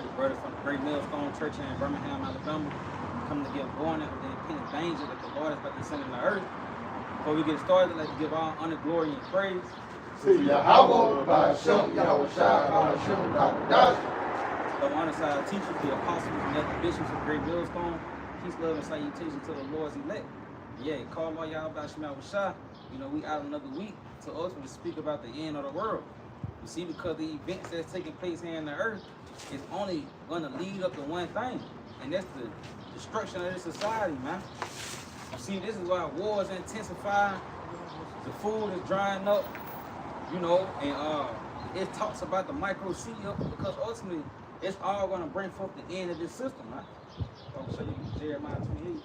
the brothers from the Great Millstone Church here in Birmingham, Alabama. We come to give warning of the impending danger that the Lord is about to send in the earth. Before we get started, I'd like to give all honor, glory, and praise to Yahweh, by Shem, Yahweh Shai, by Shem, Yahweh. So on the side of teachers, the apostles, and the bishops of Great Millstone, peace, love, and salutation to the Lord's elect. Yeah, call all y'all about Shem, Yahweh Shai. You know, we out another week to ultimately speak about the end of the world. You see, because the events that's taking place here in the earth is only going to lead up to one thing, and that's the destruction of this society, man. You see, this is why wars intensify, the food is drying up, you know, and it talks about the micro CEO because ultimately it's all going to bring forth the end of this system, man. I'll show you Jeremiah 28.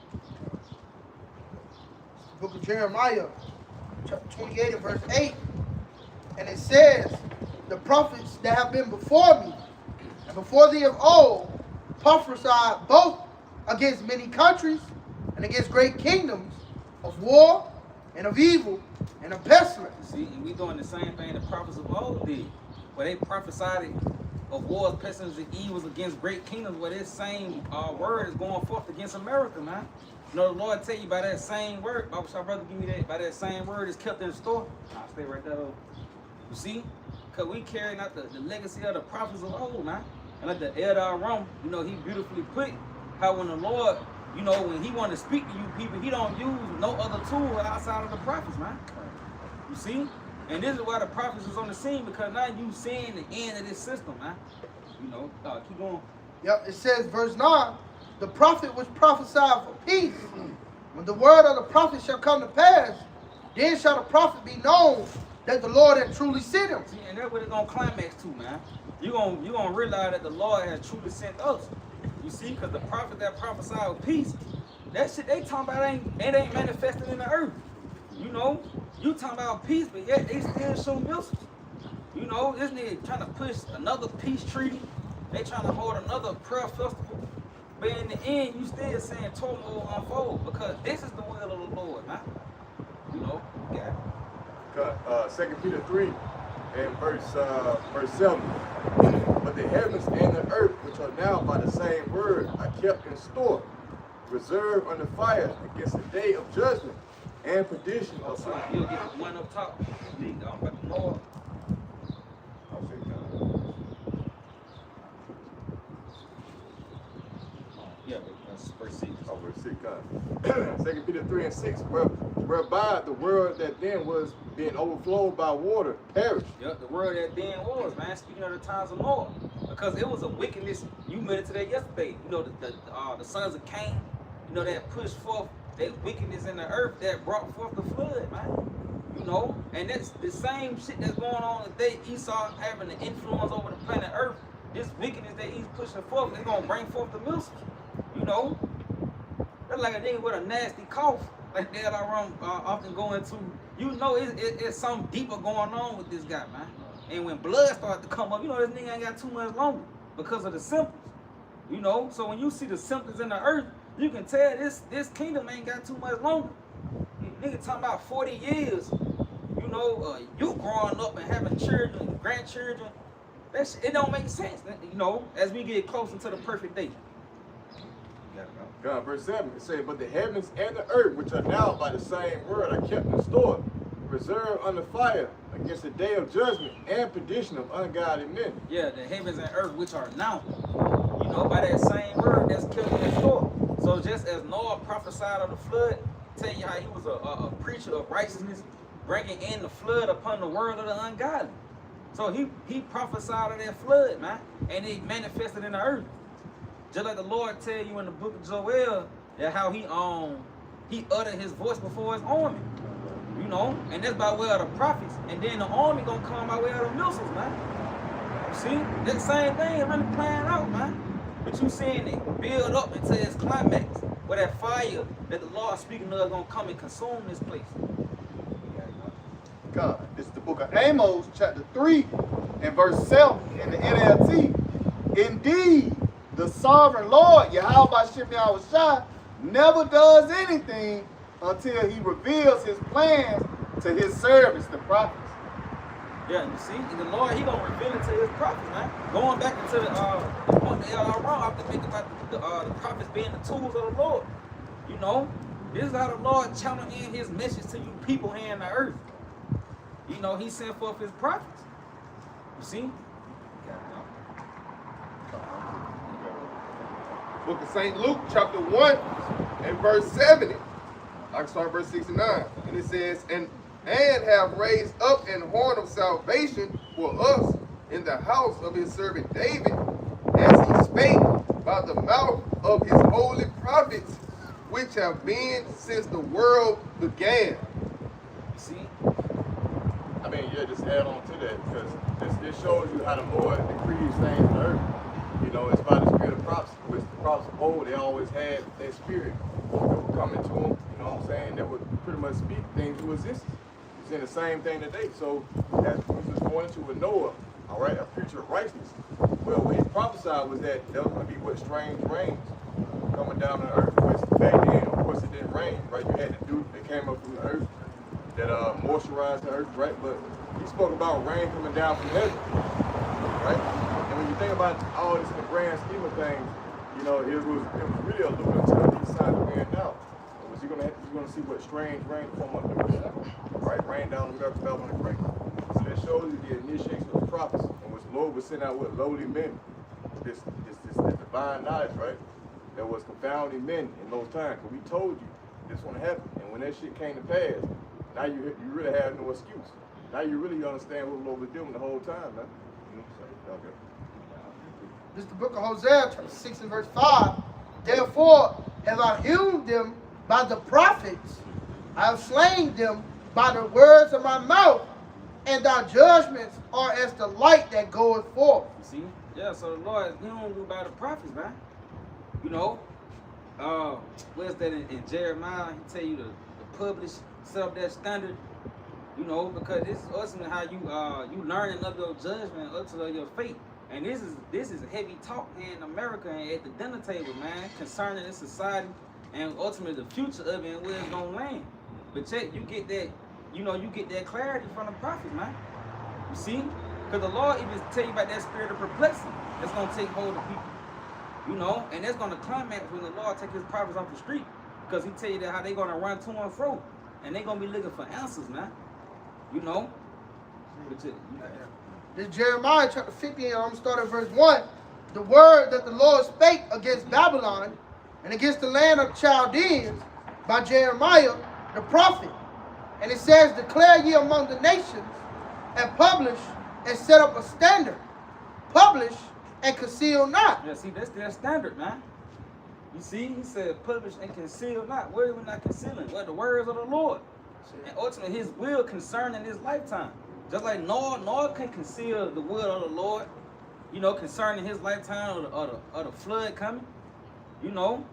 Book of Jeremiah, chapter 28 and verse 8. And it says, the prophets that have been before me and before thee of old prophesied both against many countries and against great kingdoms of war and of evil and of pestilence. See, and we doing the same thing the prophets of old did, where they prophesied of wars, pestilence, and evils against great kingdoms, where this same word is going forth against America, man. You know, the Lord tell you by that same word, oh, shall brother give me that, by that same word is kept in store. I'll stay right there, though. You see? Because we carrying out the legacy of the prophets of old, man. And like the elder Rome, you know, he beautifully put how when the Lord, you know, when he want to speak to you people, he don't use no other tool outside of the prophets, man. You see? And this is why the prophets is on the scene, because now you seeing the end of this system, man. You know, keep going. Yep, it says, verse 9, the prophet which prophesied for peace, when the word of the prophet shall come to pass, then shall the prophet be known that the Lord had truly sent him. See, and that's what it's gonna climax to, man. You're gonna realize that the Lord has truly sent us. You see, because the prophet that prophesied with peace, that shit they talking about ain't manifested in the earth. You know, you talking about peace, but yet they still show missiles. You know, this nigga trying to push another peace treaty. They trying to hold another prayer festival. But in the end, you still saying turmoil unfold because this is the will of the Lord, man. You know, yeah. 2 Peter 3 and verse 7. But the heavens and the earth, which are now by the same word, are kept in store, reserved under fire against the day of judgment and perdition of So you'll get one up top. I'm about to blow up. Yeah, that's verse 6. Oh, verse 6. 2 Peter 3 and 6, whereby the world that then was being overflowed by water perished. Yep, the world that then was, man, speaking of the times of Noah. Because it was a wickedness, you admitted to that yesterday. You know, the sons of Cain, you know, that pushed forth that wickedness in the earth that brought forth the flood, man. You know, and that's the same shit that's going on today. Esau having the influence over the planet Earth. This wickedness that he's pushing forth is gonna bring forth the missiles. You know, that's like a nigga with a nasty cough, like that I often go into. You know, it's something deeper going on with this guy, man. And when blood starts to come up, you know, this nigga ain't got too much longer because of the symptoms. You know, so when you see the symptoms in the earth, you can tell this kingdom ain't got too much longer. Nigga talking about 40 years, you know, you growing up and having children, grandchildren. It don't make sense, you know, as we get closer to the perfect day. God, verse 7, it says, but the heavens and the earth, which are now by the same word, are kept in store, reserved under fire against the day of judgment and perdition of ungodly men. Yeah, the heavens and earth, which are now, you know, by that same word that's kept in store. So just as Noah prophesied of the flood, tell you how he was a preacher of righteousness, bringing in the flood upon the world of the ungodly. So he prophesied of that flood, man, and it manifested in the earth. Just like the Lord tell you in the book of Joel, that how he uttered his voice before his army. You know, and that's by way of the prophets. And then the army gonna come by way of the missiles, man. You see, that same thing is really playing out, man. But you seeing it build up into its climax, where that fire that the Lord speaking of gonna come and consume this place. God, this is the book of Amos, chapter 3, and verse 7 in the NLT. Indeed, the sovereign Lord, Yahweh Shem Yahweh Shai, never does anything until he reveals his plans to his servants, the prophets. Yeah, you see, and the Lord, he gonna reveal it to his prophets, man. Going back into the they are wrong. I have to think about the prophets being the tools of the Lord. You know, this is how the Lord channel in his message to you people here in the earth. You know, he sent forth his prophets. You see? Book of St. Luke, chapter 1 and verse 70. I can start verse 69. And it says, and have raised up an horn of salvation for us in the house of his servant David, as he spake by the mouth of his holy prophets, which have been since the world began. See? I mean, yeah, just add on to that, because this shows you how the Lord decrees things on earth. You know, it's by the spirit of prophecy, which the prophets of old, they always had that spirit that would come into them, you know what I'm saying, that would pretty much speak things to existence. It's in the same thing today. So as we was going into with Noah, all right, a future of righteousness. Well, what he prophesied was that there was going to be what strange rains coming down on the earth, which back then, of course, it didn't rain, right? You had the dew that came up from the earth that moisturized the earth, right? But he spoke about rain coming down from heaven, right? And when you think about all this in the grand scheme of things, you know, it was really alluding to these signs of being now. You're gonna see what strange rain form up there, right? Rain down the earth, fell on the great. So that shows you the initiation of the prophets, in which the Lord was sent out with lowly men, this divine knowledge, right? That was confounding men in those times. But we told you this one happened, and when that shit came to pass, now you really have no excuse. Now you really understand what the Lord was doing the whole time, man. You know what I'm saying? Okay. This is the book of Hosea, chapter 6 and verse 5. Therefore have I hewn them by the prophets. I have slain them by the words of my mouth, and thy judgments are as the light that goeth forth. You see? Yeah, so the Lord, he don't do by the prophets, man. You know, where's that in Jeremiah? He tell you to publish, set up that standard, you know, because this is ultimately how you learning of your judgment, ultimately of your fate. And this is heavy talk here in America and at the dinner table, man, concerning this society and ultimately the future of it and where it's gonna land. But check, you get that, you know, you get that clarity from the prophets, man. You see? Because the Lord even tell you about that spirit of perplexity that's gonna take hold of people. You know, and that's gonna climax when the Lord take his prophets off the street. Because he tell you that how they gonna run to and fro. And they gonna be looking for answers, man. You know? This is Jeremiah chapter 50, and I'm going to start at verse 1. The word that the Lord spake against Babylon and against the land of the Chaldeans by Jeremiah the prophet. And it says, declare ye among the nations, and publish and set up a standard. Publish and conceal not. Yeah, see, that's their standard, man. You see, he said, publish and conceal not. Where are we not concealing? Well, the words of the Lord. And ultimately, his will concerning his lifetime. Just like Noah can conceal the will of the Lord, you know, concerning his lifetime or the flood coming, you know.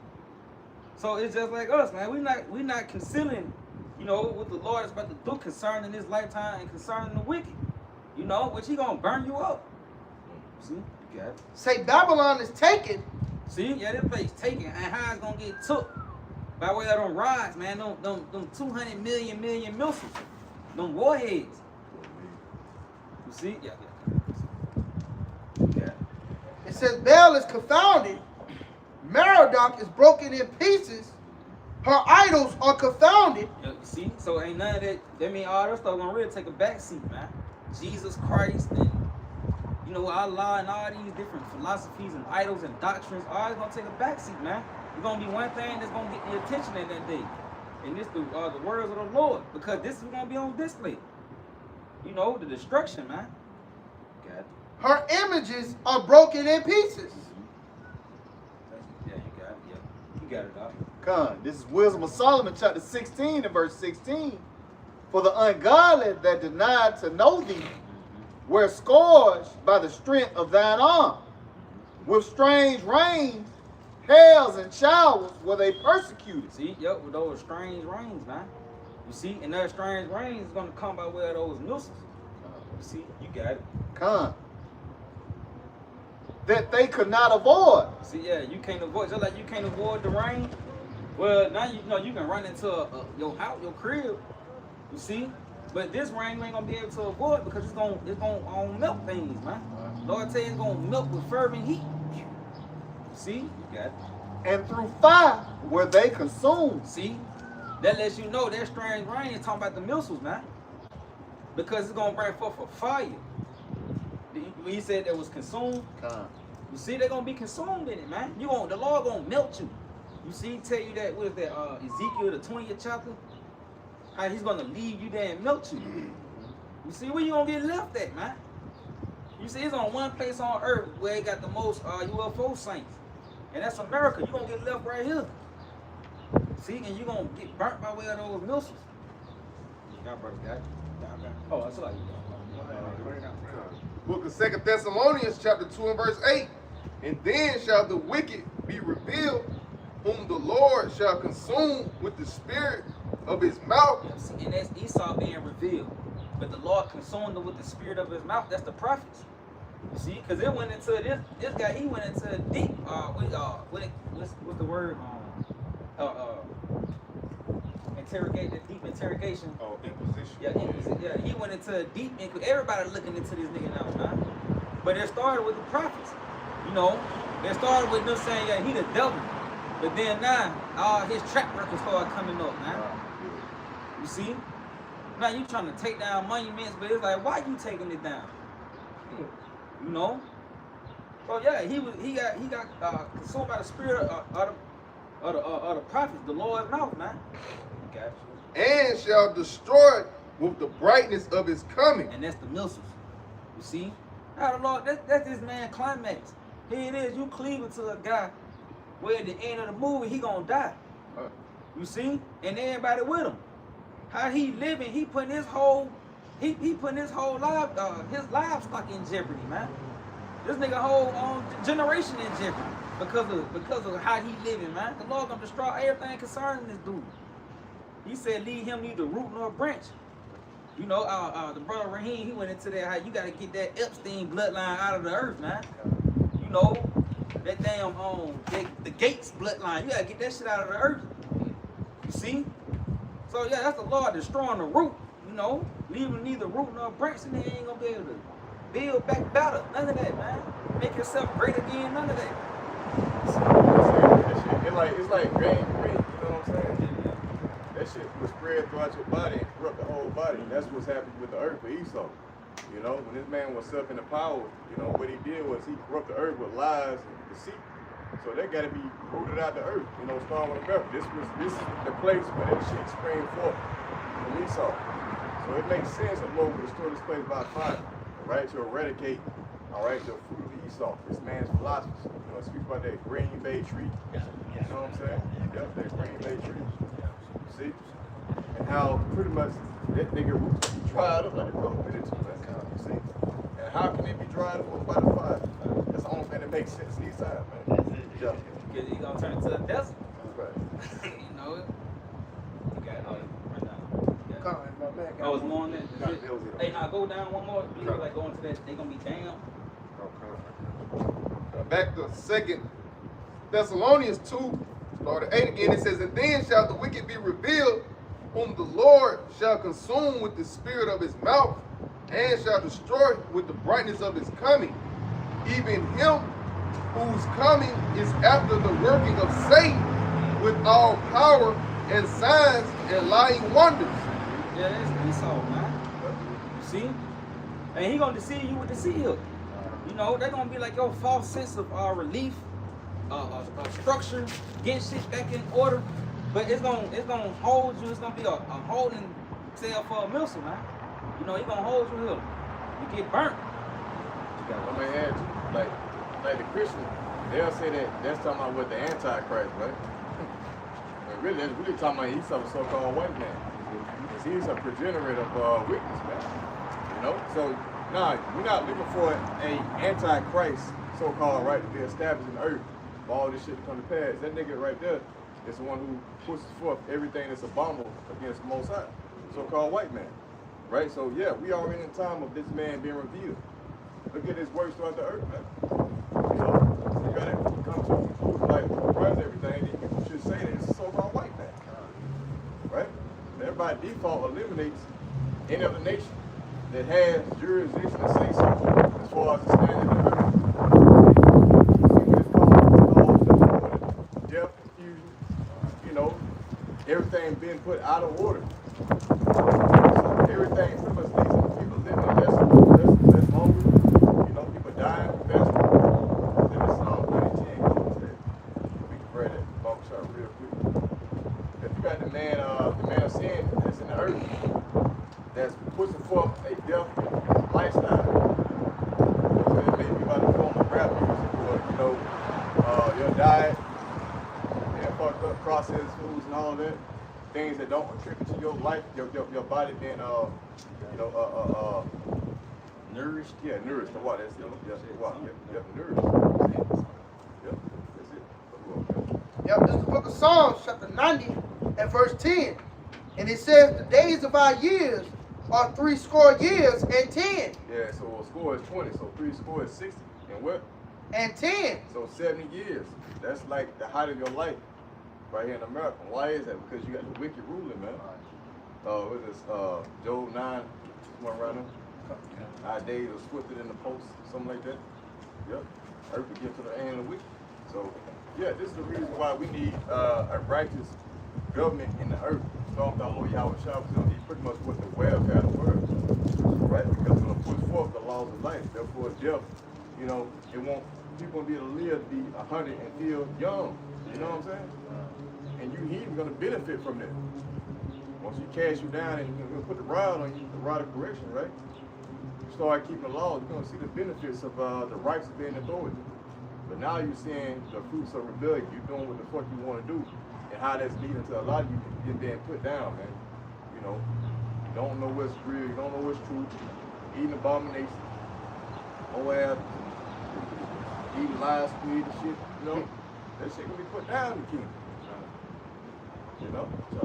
So it's just like us, man. We not concealing, you know, what the Lord is about to do concerning his lifetime and concerning the wicked, you know, which he gonna burn you up. See, you got it. Say Babylon is taken. See, yeah, this place taken, and how it's gonna get took by way of them rods, man. Them 200 million missiles, them warheads. You see? Yeah. It says Baal is confounded. Merodach is broken in pieces. Her idols are confounded. Yeah, you see? So ain't none of that. That mean all that stuff gonna really take a back seat, man. Jesus Christ and, you know, Allah and all these different philosophies and idols and doctrines, all it's gonna take a back seat, man. It's gonna be one thing that's gonna get the attention in that day. And this the words of the Lord. Because this is gonna be on display. You know, the destruction, man. Got it. Her images are broken in pieces. Yeah, you got it. Yeah, you got it, dog. Come, this is Wisdom of Solomon, chapter 16 and verse 16. For the ungodly that denied to know thee were scourged by the strength of thine arm. With strange rains, hails, and showers were they persecuted. See, yep, with those strange rains, man. You see, and that strange rain is going to come by way of those missiles. You see, you got it. Come. That they could not avoid. See, yeah, you can't avoid, just like you can't avoid the rain. Well, now you know you can run into your house, your crib. You see, but this rain you ain't gonna be able to avoid because it's gonna melt things, man. Lord tell you it's gonna melt with fervent heat. See, you got it. And through fire were they consumed. See, that lets you know that strange rain is talking about the missiles, man. Because it's gonna bring forth a fire. When he said that was consumed, you see, they're gonna be consumed in it, man. The Lord gonna melt you. You see, he tell you that with that Ezekiel the 20th chapter, how he's gonna leave you there and melt you. You see, where you gonna get left at, man? You see, it's on one place on earth where it got the most UFO saints, and that's America. You gonna get left right here. See, and you gonna get burnt by way of those missiles. Y'all brothers got it. Y'all got it. Oh, that's like Book of 2 Thessalonians chapter 2 and verse 8. And then shall the wicked be revealed, whom the Lord shall consume with the spirit of his mouth. Yeah, see, and that's Esau being revealed. But the Lord consumed them with the spirit of his mouth. That's the prophets. You see, because it went into this guy. He went into a deep. What's the word? Interrogate, the deep interrogation. Oh, inquisition. Yeah, he went into a deep. Everybody looking into this nigga now, man. But it started with the prophets. You know, it started with them saying, yeah, he the devil. But then now, all his track record started coming up, man. You see? Now you trying to take down monuments, but it's like, why you taking it down? You know? So yeah, he got consumed by the spirit of the prophets, the Lord's mouth, man. Okay. And shall destroy with the brightness of his coming. And that's the missiles. You see? Now the Lord, that's this man climax. Here it is, you cleaving to a guy where at the end of the movie he gonna die. You see? And everybody with him. How he living, he putting his whole his livestock in jeopardy, man. This nigga whole generation in jeopardy because of how he living, man. The Lord gonna destroy everything concerning this dude. He said leave him neither root nor branch. You know, the brother Raheem, he went into that, how you gotta get that Epstein bloodline out of the earth, man. You know, that damn the Gates bloodline, you gotta get that shit out of the earth. You see? So yeah, that's the Lord destroying the root, you know, leaving neither root nor branch, and they ain't gonna be able to build back better. None of that, man. Make yourself great again, none of that. It's like gangrene, you know what I'm saying? That shit was spread throughout your body and corrupt the whole body. And that's what's happening with the earth for Esau. You know, when this man was up in the power, you know, what he did was he corrupted the earth with lies and deceit. So that got to be rooted out the earth, you know, starting with America. This is the place where that shit sprang forth from Esau. So it makes sense that Lord would destroy this place by fire, all right, to eradicate, all right, the fruit of Esau, this man's philosophy. You know, speak about that Green Bay tree. You know what I'm saying? Yep, that Green Bay tree. See? And how pretty much that nigga roots be dried up like a cold bitch. See? And how can it be dried up by the fire? That's the only thing that makes sense these times, man. Yeah. Because he's gonna turn into a desert. Right. You know it. You got it right now. Oh, it's more on that. Hey, now go down one more. You like going to that, they gonna be down. Back to 2 Thessalonians 2, start at 8 again. It says, and then shall the wicked be revealed, whom the Lord shall consume with the spirit of his mouth, and shall destroy with the brightness of his coming, even him whose coming is after the working of Satan with all power and signs and lying wonders. Yeah, that's Esau, man. You see? And he gonna deceive you with deceive. You know, they're gonna be like your false sense of relief, structure, getting shit back in order. But it's gonna hold you. It's gonna be a holding cell for a missile, man. You know, he gonna hold you here. You get burnt. I may add to, like the Christians, they'll say that that's talking about what the Antichrist, right? But really, that's really talking about he's a so-called white man. Because he's a progenitor of witness, man. You know? So, nah, we're not looking for an Antichrist, so-called, right, to be established in the earth for all this shit to come to pass. That nigga right there is the one who pushes forth everything that's abominable against the Most High, so-called white man. Right? So, yeah, we already in time of this man being revealed. Look at his works throughout the earth, man. You know, you gotta come to like runs everything. You should say that it's a so-called white man, right? Everybody default eliminates any other nation that has jurisdiction to say so as far as the standing of the earth. It's called put out of order. So everything pretty much leads to people living less longer. You know, people dying faster. Then it's all 2010 goes there. We can grab that bump shot real quick. If you got the man of sin that's in the earth, that's pushing forth a death lifestyle. So it may be about the form of rap music or, you know, your diet, and fucked up processed foods and all that. Things that don't contribute to your life, your body being, Nourished. yeah, nourished. The water, that's the water. Yep, nourished. Yep, that's it. Yep, this is the book of Psalms, chapter 90 and verse 10. And it says, the days of our years are 60 years and 10. Yeah, so a score is 20, so 3 score is 60. And what? And 10. So 70 years. That's like the height of your life right here in America. Why is that? Because you got the wicked ruling, man. What is this? Job 9, one around there. Our days are swifter than the post, something like that. Yep. Earth will give to the hand of the wicked. So, yeah, this is the reason why we need a righteous government in the earth. Stormed our Lord Yahweh Shah was going to be pretty much what the welfare of the world. Right? Because it's going to push forth the laws of life. Therefore, death, you know, it won't, people won't be able to live to be 100 and feel young. You know what I'm saying? And you he's going to benefit from that. Once you cast you down and you put the rod on you, the rod of correction, right? You start keeping the laws, you're going to see the benefits of the rights of being authority. But now you're seeing the fruits of rebellion. You're doing what the fuck you want to do. And how that's leading to a lot of you being put down, man. You know, you don't know what's real, you don't know what's true. Eating abomination, OAB, eating lies, squid and shit, you know. That shit gonna be put down in the kingdom. You know? So,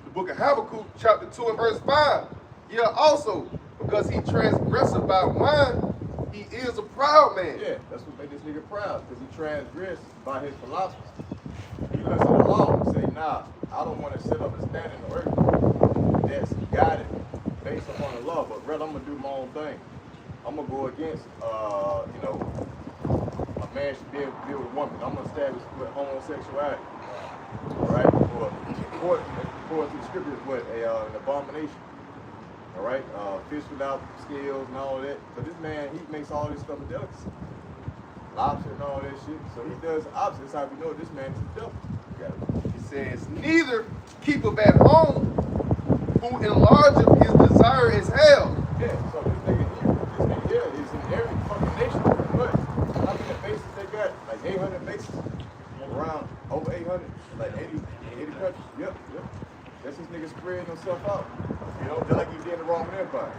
The book of Habakkuk, chapter 2 and verse 5. Yeah, also, because he transgressed by wine, he is a proud man. yeah, that's what made this nigga proud, because he transgressed by his philosophy. He looks at the law and say, nah, I don't want to sit up and stand in the earth that's guided based upon the law, but rather I'm gonna do my own thing. I'm gonna go against, you know, a man should be able to deal with a woman. I'm gonna establish with homosexuality. Right? According to the scriptures, what an abomination. All right, fish without scales and all that. But this man, he makes all this stuff a delicacy, lobster and all that shit. So he does the opposite. That's how we know this man is a devil. It says, neither keepeth at home, who enlargeth his desire is hell. Yeah. So this nigga here is in every fucking nation. But how many bases they got? Like 800 bases. Around over 800, like 80 countries. Yep. That's this nigga spreading himself out. You know, just like he did in the Roman Empire.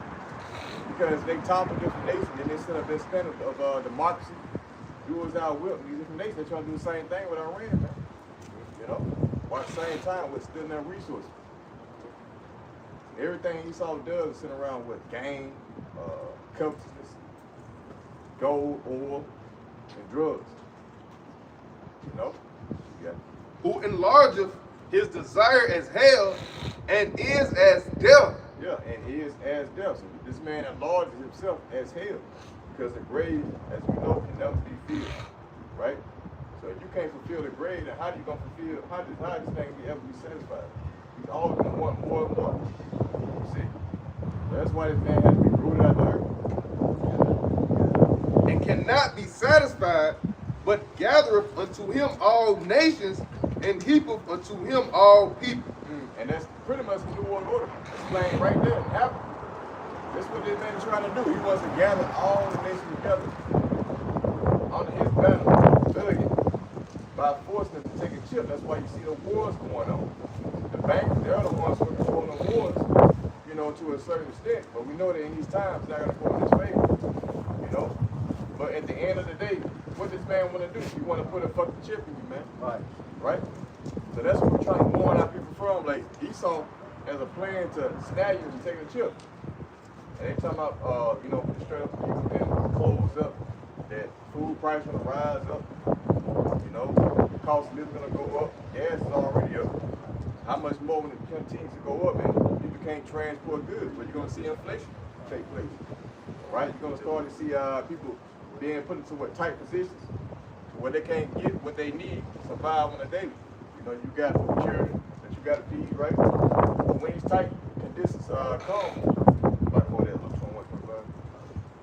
Because they topple different nations and they set up their standard of democracy. Do as thou wilt. These different nations, they trying to do the same thing with Iran, man. You know? While at the same time, we're stealing their resources. Everything Esau does is sit around with game, covetousness, gold, oil, and drugs. You know? Yeah. Who enlargeth his desire as hell and is as death. Yeah, and he is as death. So this man enlarges himself as hell. Because the grave, as we know, can never be filled. Right? So if you can't fulfill the grave, then how do you gonna fulfill, how this thing ever be satisfied? He's always gonna want more and more. You see? So that's why this man has to be rooted out the earth. And cannot be satisfied, but gathereth unto him all nations, and heapeth unto him all people. And that's pretty much the New World Order. Explained right there in Africa. That's what this man is trying to do. He wants to gather all the nations together under his banner, begging, by forcing them to take a chip. That's why you see the wars going on. The bankers, they're the ones who are controlling the wars, you know, to a certain extent. But we know that in these times, it's not going to go in his favor, you know. But at the end of the day, what does this man want to do? He want to put a fucking chip in you, man. Right? So that's what we're trying to warn our people from. Like, Esau has a plan to snag you and take a chip. And they talking about, you know, straight up people being closed up, that food price gonna rise up, you know, the cost of living gonna go up, gas is already up. How much more when it continues to go up, and people can't transport goods, but you're gonna see inflation take place, right? You're gonna start to see people being put into tight positions, where they can't get what they need to survive on a daily. You know, you got children that you got to feed, right? But when these tight conditions come, like for that, Luke 21,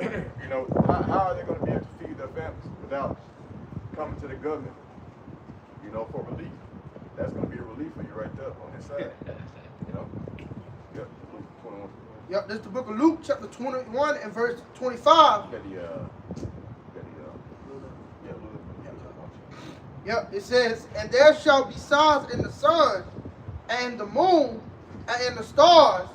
25, you know, how are they going to be able to feed their families without coming to the government, you know, for relief? That's going to be a relief for you right there on this side, you know? Yep, Luke 21. Yep, this is the book of Luke, chapter 21 and verse 25. Yep, it says, and there shall be signs in the sun, and the moon, and in the stars,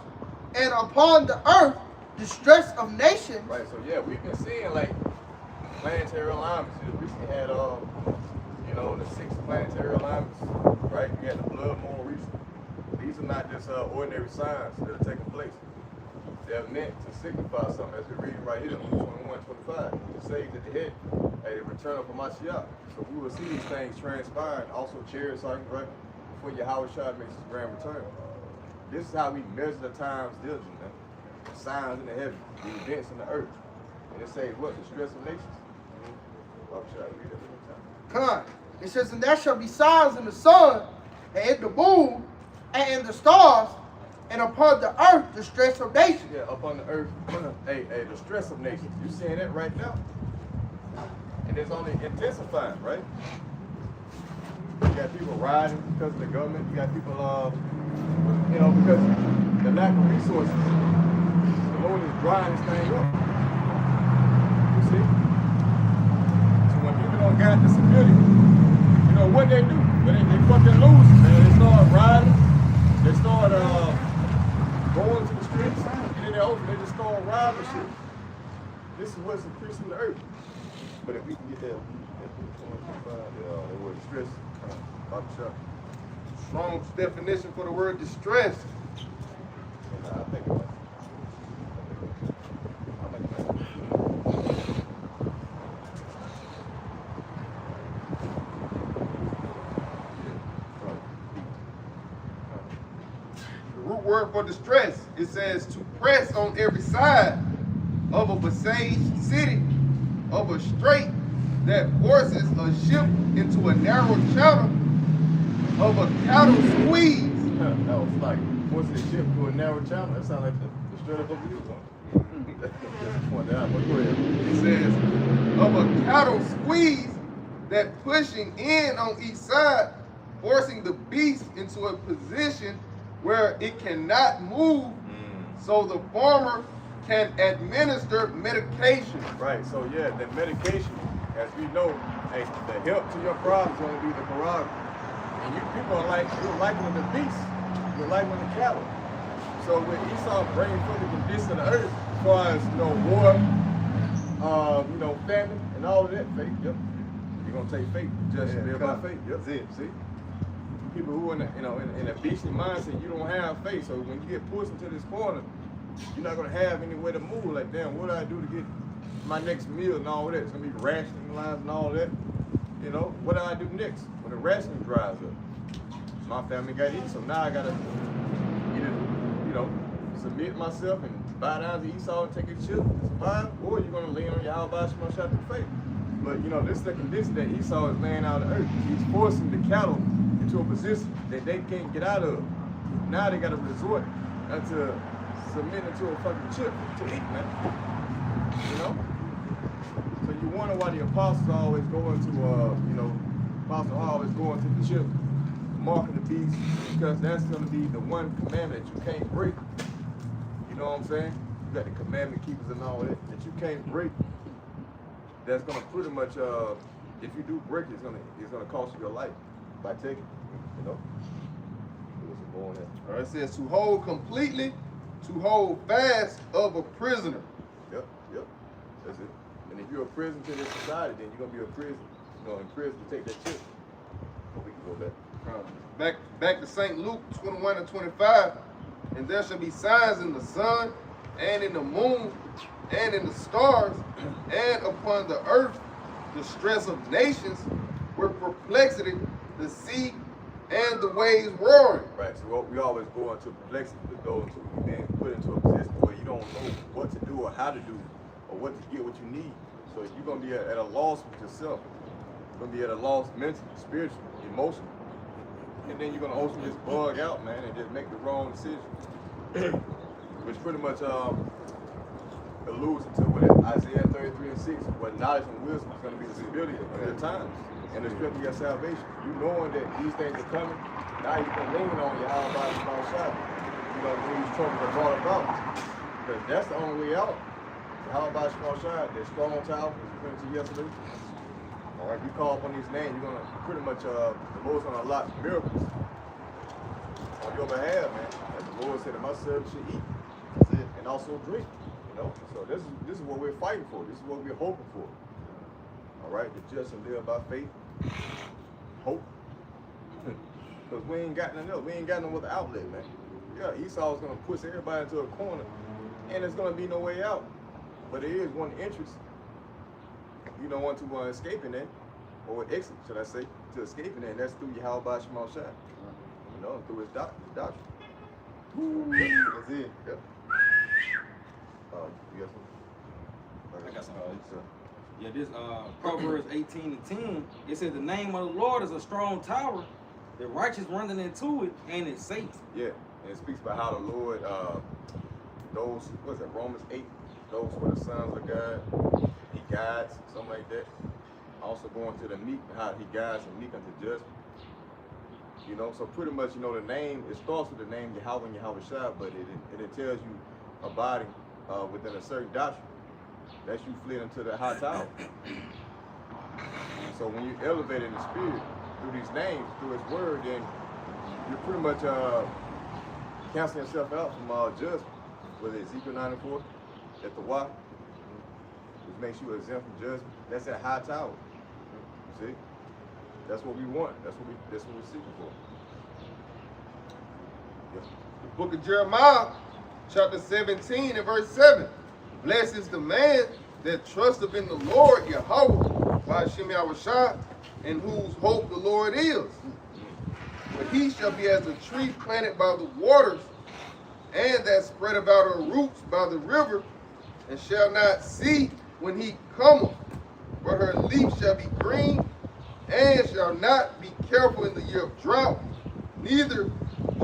and upon the earth distress of nations. Right, so yeah, we've been seeing like planetary alignments. We recently had, you know, the 6 planetary alignments, right? We had the blood moon recently. These are not just ordinary signs that are taking place. They're meant to signify something, as we're reading right here in Luke 21, 25. It says at the head, a return of Mashiach. So we will see these things transpire, and also chariots, right, before Yahushua makes his grand return. This is how we measure the times diligently, man. The signs in the heavens, the events in the earth. And it says what? The stress of nations. Read that Come on. It says, and there shall be signs in the sun, and in the moon, and in the stars, and upon the earth the stress of nations. Yeah, upon the earth, the stress of nations. You seeing that right now? And it's only intensifying, right? You got people riding because of the government. You got people, you know, because the lack of resources. The Lord is drying this thing up. You see? So when people don't got disability, you know what they do? When they fucking lose, man, they start riding. They start going to the streets, and then they just start robbing shit. This is what's increasing the earth. But if we can get that, that word distress, Strong's definition for the word distress. I think about it. The root word for distress, it says to press on every side of a besieged city, of a strait that forces a ship into a narrow channel, of a cattle squeeze. That was like forcing a ship to a narrow channel. That sounds like the straight up of you. It says, of a cattle squeeze that pushing in on each side, forcing the beast into a position where it cannot move, so the farmer can administer medication. Right, so yeah, the medication, as we know, hey, the help to your problem is going to be the prerogative. And you people are like, you're likening the beast, you're likening the cattle. So when Esau bringing forth the condition of the earth, as far as, you know, war, you know, famine, and all of that, faith, yep. You're going to take faith, just live by faith, yep. That's it, see? People who are in a, you know, in a beastly mindset, you don't have faith. So when you get pushed into this corner, you're not gonna have any way to move. Like, damn, what do I do to get my next meal and all that? It's gonna be rationalized and all that. You know, what do I do next when the rationing dries up? My family got to eat, so now I gotta either, you know, submit myself and bow down to Esau and take a chip and survive, or you're gonna lean on Yahweh Shema Shah through faith. But you know, this is the condition that Esau is laying out on earth. He's forcing the cattle into a position that they can't get out of. Now they gotta resort to submitting to a fucking chip to eat, man. You know? So you wonder why the apostles always go into, you know, apostles always go into the chip, marking the beast, because that's gonna be the one commandment that you can't break. You know what I'm saying? You got the commandment keepers and all that you can't break. That's gonna pretty much, if you do break it, it's gonna cost you your life by taking it, you know? All right, it says to hold completely, to hold fast of a prisoner. Yep, that's it. And if you're a prisoner to this society, then you're gonna be a prison, you know, in prison to take that chip. So we can go back. Back to St. Luke 21 and 25. And there shall be signs in the sun, and in the moon, and in the stars, and upon the earth the stress of nations, with perplexity, the sea and the waves roaring. Right, so we always go into perplexity with those who have been put into a position where you don't know what to do or how to do or what to get what you need. So you're going to be at a loss with yourself. You're going to be at a loss mentally, spiritually, emotionally. and then you're gonna ultimately just bug out, man, and just make the wrong decision. Which pretty much alludes to what Isaiah 33:6, what knowledge and wisdom is gonna be the stability of the times and the strength of your salvation. You knowing that these things are coming, now you can lean on your how about small shot. You know, when these troubles are brought about. Because that's the only way out. How about small shot? That strong tower, as we went to yesterday. All right, you call upon these names, you're gonna pretty much the Lord's gonna unlock miracles on your behalf, man. As the Lord said that my servant should eat and also drink. You know, so this is what we're fighting for. This is what we're hoping for. All right, the just and live by faith, hope. Because we ain't got nothing else. We ain't got no other outlet, man. Yeah, Esau's gonna push everybody into a corner, and there's gonna be no way out. But there is one entrance. You don't want to escape in that, or exit, should I say, to escape in that, and that's through Yahweh Shema Shai. You know, through his doctrine. That's it. Yep. You got something? I got something. Yeah, this Proverbs 18:10, it says the name of the Lord is a strong tower. The righteous running into it, and it's safe. Yeah, and it speaks about how the Lord, those, what's it, Romans 8, those were the sons of God, he guides, something like that. Also going to the meek, how he guides the meek unto judgment. You know, so pretty much, you know, the name, it starts with the name Yahweh and Yahweh Shai, but it tells you abiding within a certain doctrine. That's you fled into the high tower. So when you elevate in the spirit through these names, through his word, then you're pretty much canceling yourself out from judgment. Whether it's Ezekiel 94, at the Y, which makes you exempt from judgment. That's that high tower. See? That's what we want. That's what we're seeking for. Yeah. The book of Jeremiah, chapter 17 and verse 7. Blessed is the man that trusteth in the Lord Yahweh by Hashem Yahushua, in whose hope the Lord is. For he shall be as a tree planted by the waters, and that spread about her roots by the river, and shall not see when he cometh, but her leaf shall be green, and shall not be careful in the year of drought, neither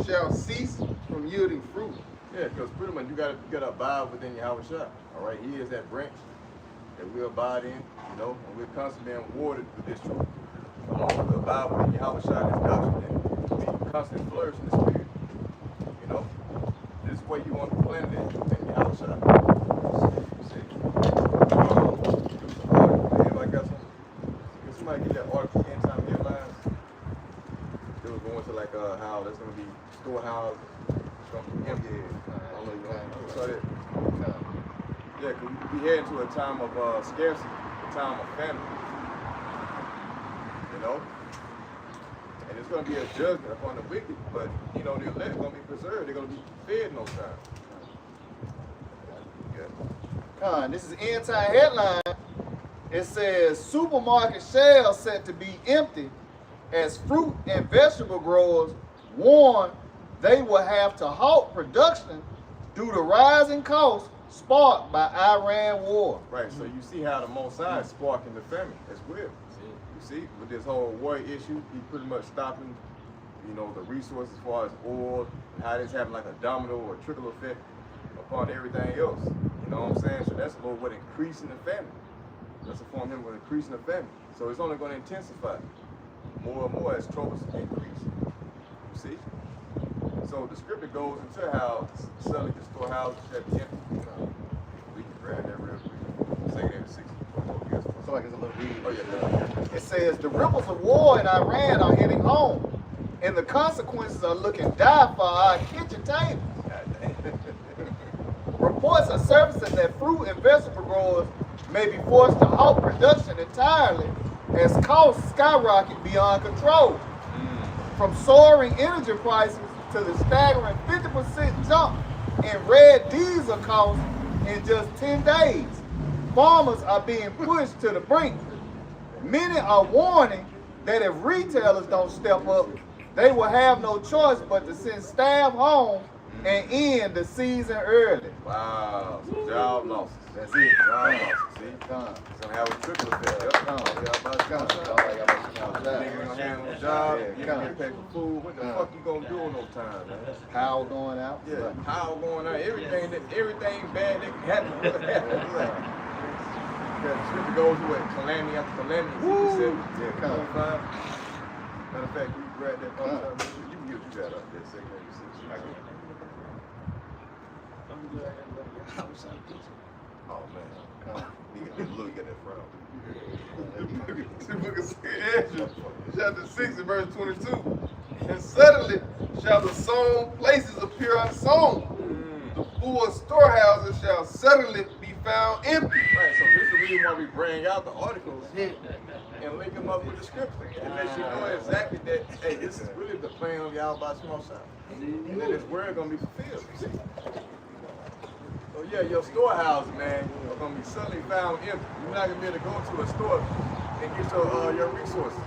shall cease from yielding fruit. Yeah, because pretty much you gotta abide within Yahweh Shai. All right, he is that branch that we abide in, you know, and we're constantly being watered with this truth. The longer we abide within Yahweh Shai, this doctrine, then we constantly flourish in the spirit. You know, this is where you want to blend it within Yahweh Shai. See? Everybody got something? Can somebody get that article in time headlines? They was going to like how there's gonna be storehouse. Yeah, yeah, because we head into a time of scarcity, a time of famine, you know? And it's going to be a judgment upon the wicked, but, you know, the elect are going to be preserved. They're going to be fed in those times. Yeah. This is end time headline. It says supermarket shelves set to be empty as fruit and vegetable growers warn they will have to halt production due to rising costs sparked by Iran war. Right, so you see how the Most High is sparking the famine as well. You see, with this whole war issue, he pretty much stopping, you know, the resources as far as oil, and how this having like a domino or trickle effect upon everything else. You know what I'm saying? So that's a little what increasing the famine. That's a form of him with increasing the famine. So it's only going to intensify more and more as troubles increase. You see? So the scripture goes into how selling the storehouses should be empty. We can grab that real quick. Say that 60. I feel like it's a little read. Oh yeah. It says the ripples of war in Iran are hitting home, and the consequences are looking dire for our kitchen tables. Reports are surfacing that fruit and vegetable growers may be forced to halt production entirely as costs skyrocket beyond control. From soaring energy prices to the staggering 50% jump in red diesel costs in just 10 days, farmers are being pushed to the brink. Many are warning that if retailers don't step up, they will have no choice but to send staff home and end the season early. Wow, so job losses. That's it. Job losses. See? It's gonna have a trickle effect. Yep. Nigga gonna handle the job, Yeah, you come. gonna get paid for food. What the fuck you gonna do on those times, man? Power going out. Yeah, power going on, everything bad that can happen will happen. Like, the scripture goes with calamity after calamity. Woo. Yeah, come. 25. Matter of fact, you grab that phone. You can get what you got up there, 686. Oh man, look at that frown. The book of Ezra, chapter 6 and verse 22. And suddenly shall the sown places appear unsown. The full storehouses shall suddenly be found empty. Right, so this is the reason why we bring out the articles and link them up with the scripture. It lets you know exactly that, hey, this is really the plan of y'all by small shop. And that this word gonna be fulfilled. See? So yeah, your storehouses, man, are gonna be suddenly found empty. You're not gonna be able to go to a store and get your resources.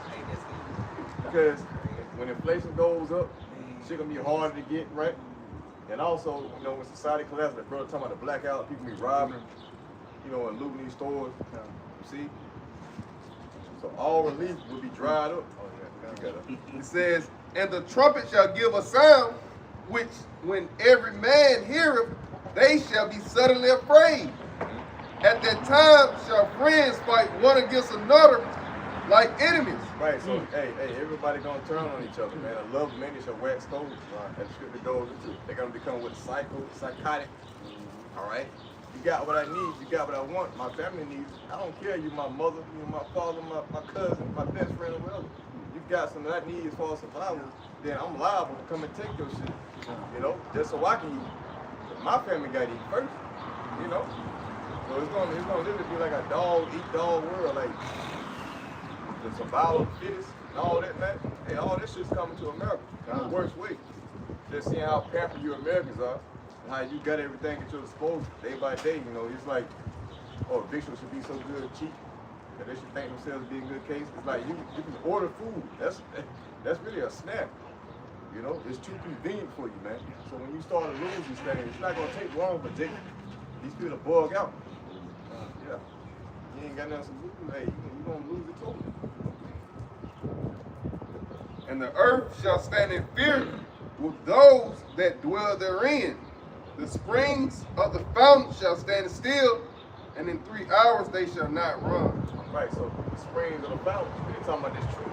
Because when inflation goes up, shit gonna be harder to get, right? And also, you know, when society collapses, like brother talking about the blackout, people be robbing, you know, and looting these stores. You see? So all relief will be dried up. It says, and the trumpet shall give a sound, which when every man heareth, they shall be suddenly afraid. At that time shall friends fight one against another like enemies. Right, so hey, everybody gonna turn on each other, man. A love many shall wax cold. That scripture goes into. They're gonna become what psychotic. All right. You got what I need, you got what I want. My family needs. I don't care you my mother, you my father, my cousin, my best friend, or whatever. You got something that I need as far as survival, then I'm liable to come and take your shit. You know, just so I can eat. But my family got to eat first. You know. So it's gonna literally be like a dog eat dog world, like the survival of the fittest and all that, man. Hey, all this shit's coming to America in the worst way. Just seeing how pampered you Americans are, and how you got everything at your disposal day by day. You know, it's like, oh, victuals should be so good, cheap, that they should think themselves to be in good case. It's like you can order food. That's really a snap. You know, it's too convenient for you, man. So when you start to lose these things, it's not gonna take long for these people to bug out. Yeah, you ain't got nothing to lose. Hey, you gonna lose it totally. And the earth shall stand in fear with those that dwell therein. The springs of the fountain shall stand still, and in 3 hours they shall not run. Right, so the springs of the fountain, we're talking about this truth.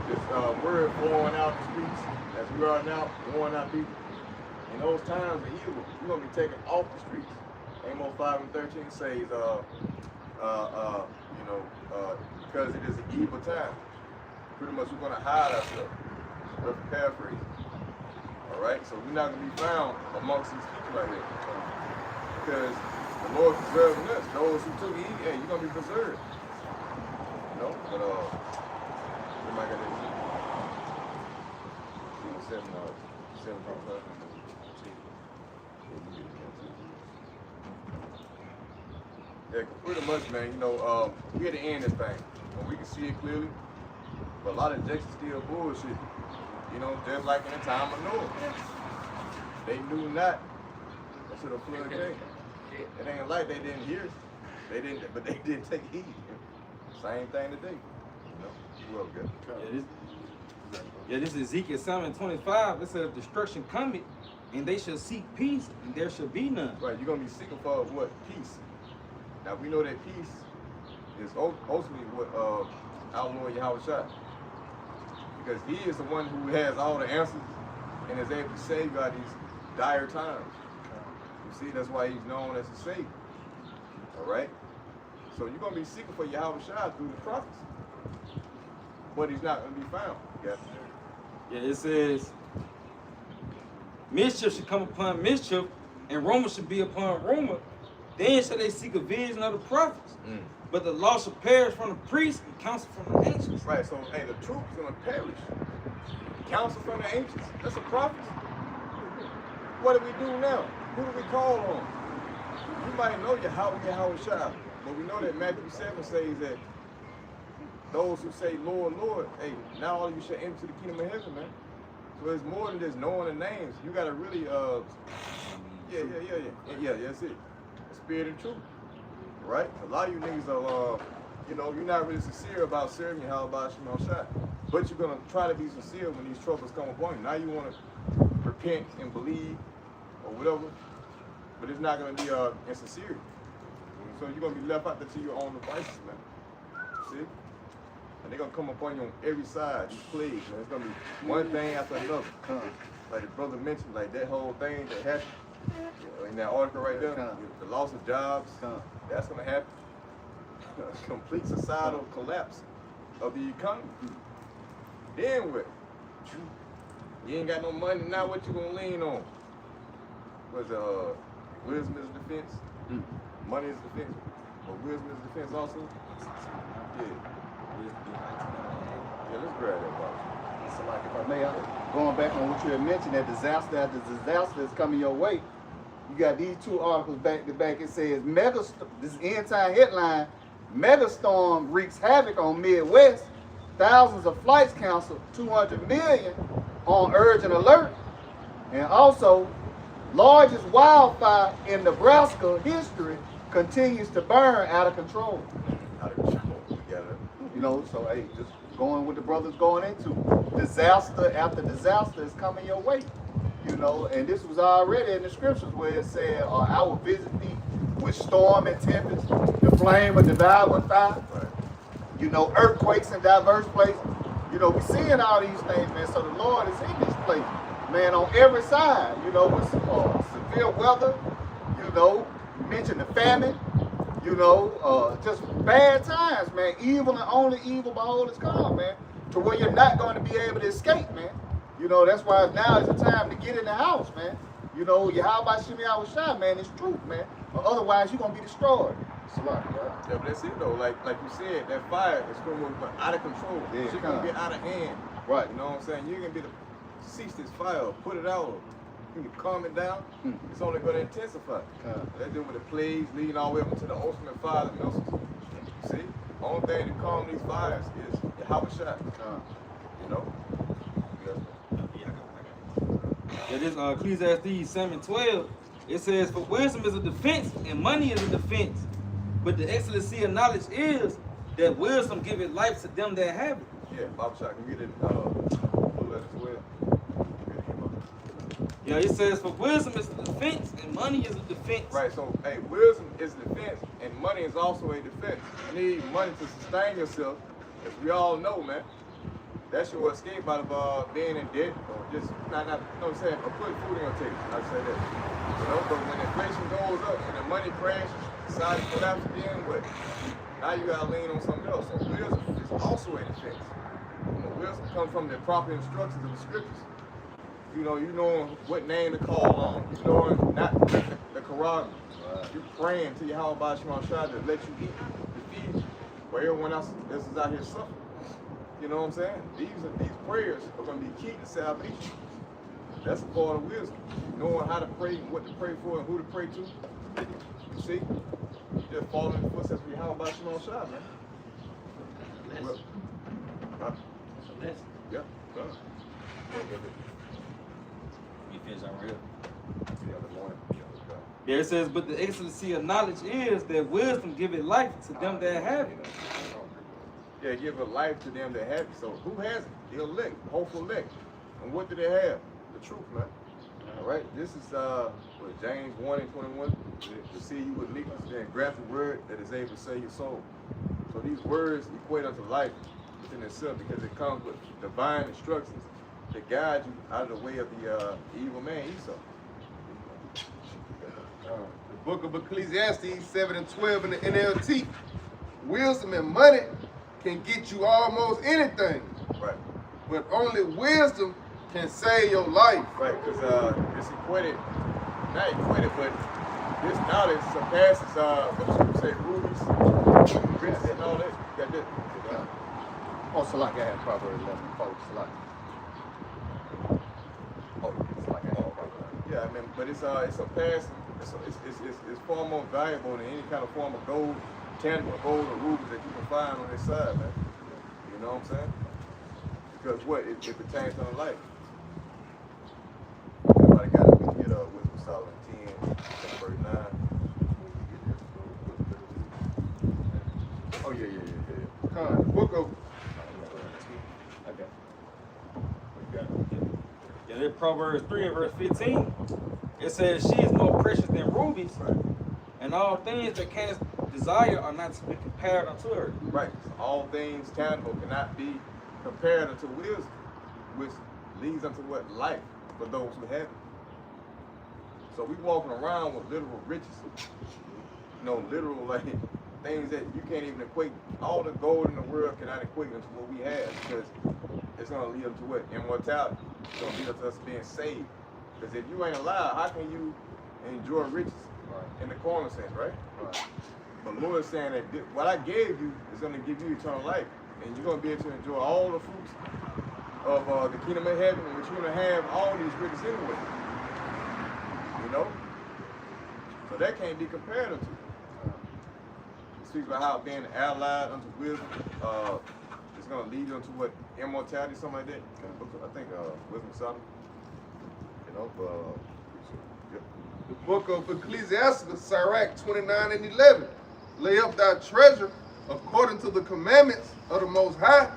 This word flowing out the streets, as we are now, flowing out people. In those times of evil, you're going to be taken off the streets. Amos 5:13 says, because it is an evil time. Pretty much we're going to hide ourselves. Rough paraphrase. All right, so we're not going to be found amongst these people right here. Because the Lord preserving us. Those who took heed, hey, you're going to be preserved. You know, but we might get that. 7 Yeah, pretty much, man. You know, we had to end this thing. When we can see it clearly, but a lot of Jackson still bullshit. You know, just like in the time of Noah. They knew not until the flood came. It ain't like they didn't hear. But they didn't take heed. Same thing today. You know, who else got it? This is Ezekiel 7:25. It says, destruction cometh, and they shall seek peace, and there shall be none. Right, you're going to be seeking for what? Peace. Now, we know that peace is ultimately what our Lord Yahweh shot. Because he is the one who has all the answers and is able to save you out of these dire times. You see, that's why he's known as a Savior. All right? So you're going to be seeking for Yahweh Shai through the prophets. But he's not going to be found. Yeah, it says, mischief should come upon mischief, and rumor should be upon rumor. Then shall they seek a vision of the prophets. But the law shall perish from the priests and counsel from the ancients. Right, so hey, the truth is going to perish. Counsel from the ancients. That's a prophet. What do we do now? Who do we call on? You might know Yahweh Shai, but we know that Matthew 7 says that those who say, Lord, Lord, hey, now all of you shall enter the kingdom of heaven, man. So it's more than just knowing the names. You got to really, yeah, that's it. The spirit and truth, right? A lot of you niggas are you know, you're not really sincere about serving Yahweh Shema Shai. But you're gonna try to be sincere when these troubles come upon you. Now you wanna repent and believe or whatever, but it's not gonna be insincerity. So you're gonna be left out there to your own devices, man. See? And they're gonna come upon you on every side, these plagues, man. It's gonna be one thing after another. Like the brother mentioned, like that whole thing that happened, you know, in that article right there, the loss of jobs, that's gonna happen. Complete societal collapse of the economy. Then what? You ain't got no money, now what you gonna lean on? Was wisdom is defense? Money is defense. But wisdom is defense also? Yeah. Yeah, let's grab that box. So like if I may, going back on what you had mentioned, that disaster after disaster is coming your way. You got these two articles back to back. It says this end time headline, mega storm wreaks havoc on Midwest. Thousands of flights canceled, 200 million on urgent alert. And also, largest wildfire in Nebraska history continues to burn out of control. Out of control. You know, so hey, just going with the brothers going into disaster after disaster is coming your way. You know, and this was already in the scriptures where it said, I will visit thee with storm and tempest, the flame of devouring fire. Right. You know, earthquakes in diverse places. You know, we're seeing all these things, man. So the Lord is in this place, man, on every side. You know, with severe weather. You know, you mentioned the famine. You know, just bad times, man. Evil and only evil behold is come, man. To where you're not going to be able to escape, man. You know, that's why now is the time to get in the house, man. You know, Yahweh Shemi Awashai, man, it's truth, man. Or otherwise, you're going to be destroyed. Yeah, but that's it though. Like you said, that fire is going to be out of control. Yeah, It's going to get out of hand. Right. You know what I'm saying? You're going to be able to cease this fire, put it out, you can calm it down. It's only going to intensify. That's doing with the plagues leading all the way up to the ultimate fire. You know, see? The only thing to calm these fires is Yahweh Shai. You know? Yeah, this Ecclesiastes 7:12, it says, for wisdom is a defense and money is a defense. But the excellency of knowledge is that wisdom giveth life to them that have it. Yeah, Bob Shai can get it as well. Yeah, it says, for wisdom is a defense and money is a defense. Right, so hey, wisdom is defense and money is also a defense. You need money to sustain yourself, as we all know, man. That's your escape out of being in debt or just not you know what I'm saying, or putting food in your table. I'd say that. You know, but when inflation goes up and the money crashes, society collapses again, but now you gotta lean on something else. So wisdom is also a defense. You know, wisdom comes from the proper instructions of the scriptures. You know, you knowing what name to call on. You knowing not the Quran. You praying to Yahweh Shema Shai to let you eat, to feed you, where everyone else is out here suffering. You know what I'm saying? These prayers are going to be key to salvation. That's a part of wisdom. Knowing how to pray, what to pray for, and who to pray to. You see? You just follow in the footsteps of Yahweh Shema Shai, man. Well, yeah. You finish out right here. Yeah, the morning. Yeah, it says, but the excellency of knowledge is that wisdom giveth life to them that have it. Yeah, give a life to them that have it. So who has it? The elect, hopeful elect. And what do they have? The truth, man. All right. This is what, James 1:21. To see you with meekness, then grasp the word that is able to save your soul. So these words equate unto life within itself because it comes with divine instructions to guide you out of the way of the evil man Esau. The book of Ecclesiastes 7:12 in the NLT. Wisdom and money can get you almost anything. Right. But only wisdom can save your life. Right, because it's equated, not equated, but this knowledge surpasses, what you say, rubies, riches, and all that. You got that. Oh, Salak, I had Proverbs 11, folks. Salak. Oh, Salak, I had Proverbs. yeah, I mean, but it's surpassing. It's far more valuable than any kind of form of gold, tangible gold or rubies that you can find on this side, man. You know what I'm saying? Because what? It pertains to life. Everybody got it. We can get Wisdom Solomon 10, verse 9. Oh, yeah. The book of Yeah, that Proverbs 3 and verse 15. It says, she is more precious than rubies, and all things that canst desire are not to be compared unto her. Right. So all things tangible cannot be compared unto wisdom, which leads unto what? Life for those who have it. So we walking around with literal riches. You know, literal like things that you can't even equate. All the gold in the world cannot equate into what we have, because it's gonna lead up to what? Immortality. It's gonna lead up to us being saved. Because if you ain't alive, how can you enjoy riches? In the carnal sense, right? But Lord is saying that what I gave you is going to give you eternal life, and you're going to be able to enjoy all the fruits of the kingdom of heaven, which you're going to have all these riches anyway. You know? So that can't be compared to. It speaks about how being allied unto wisdom is going to lead you into what? Immortality, something like that. I think Wisdom of Solomon. You know, the book of Ecclesiastes, Sirach 29 and 11. Lay up thy treasure according to the commandments of the Most High,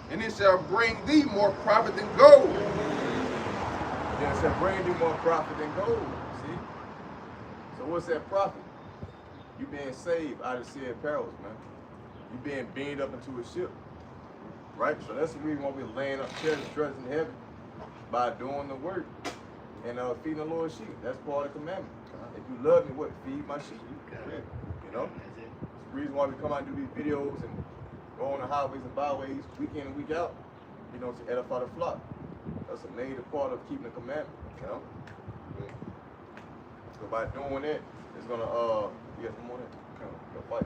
and it shall bring thee more profit than gold. Yeah, it shall bring thee more profit than gold. See? So what's that profit? You being saved out of said perils, man. You being beamed up into a ship. Right? So that's the reason why we're laying up treasures in heaven, by doing the work and feeding the Lord's sheep. That's part of the commandment. If you love me, what? Feed my sheep. You know? It's the reason why we come out and do these videos and go on the highways and byways week in and week out, you know, to edify the flock. That's a major part of keeping the commandment, you know? So by doing that, it's gonna you got some more there? Fight.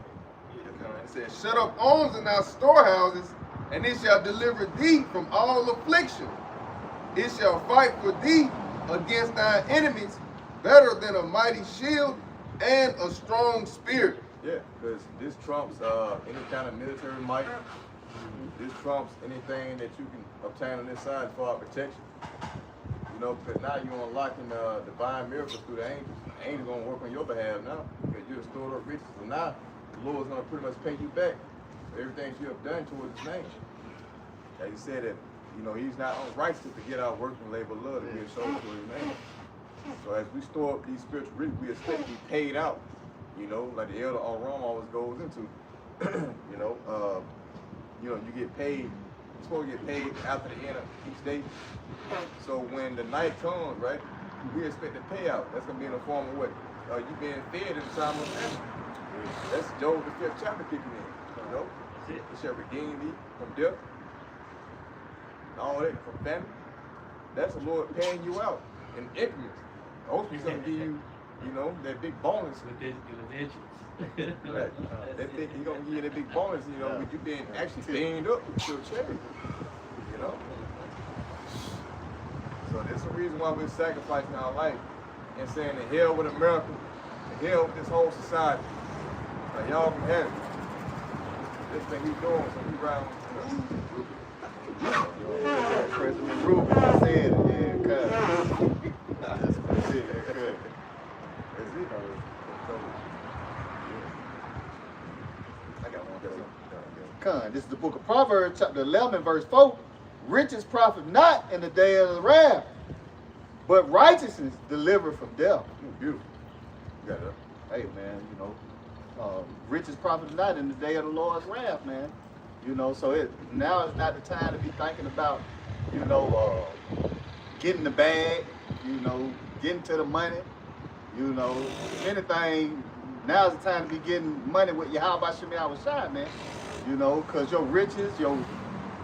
It says, shut up arms in thy storehouses, and it shall deliver thee from all affliction. It shall fight for thee against thy enemies, better than a mighty shield and a strong spirit. Yeah, because this trumps any kind of military might. This trumps anything that you can obtain on this side for our protection. You know, because now you're unlocking divine miracles through the angels. The angels gonna work on your behalf now, because you're stored up riches. So now the Lord's gonna pretty much pay you back for everything you have done towards His name. As He said that, you know, He's not unrighteous to forget our work and labor of love that we have shown to His name. So as we store up these spiritual riches, we expect to be paid out. You know, like the elder Rome always goes into. You get paid. You're supposed to get paid after the end of each day. So when the night comes, right, we expect a payout. That's gonna be in the form of what? You being fed in the time of famine. That's Job the 5th chapter kicking in. You know, it shall redeem thee from death. And all that from famine. That's the Lord paying you out in increments. Hopefully, He's gonna give you, you know, that big bonus. Right. He's gonna give you that big bonus, you know, with you being actually beamed up to a charity. You know? So that's the reason why we're sacrificing our life and saying the hell with America, the hell with this whole society. Like y'all can have it. This thing he's doing, so we round. President Ruben said it, yeah, cuz. That's it. I got one. Con, this is the book of Proverbs, chapter 11, verse 4. Riches profit not in the day of the wrath, but righteousness deliver from death. Beautiful. You got it. Hey, man, you know, riches profit not in the day of the Lord's wrath, man. You know, so now is not the time to be thinking about, you know, getting the bag, you know, getting to the money, you know, anything. Now's the time to be getting money with your how about Shemi Awashai, man. You know, because your riches, your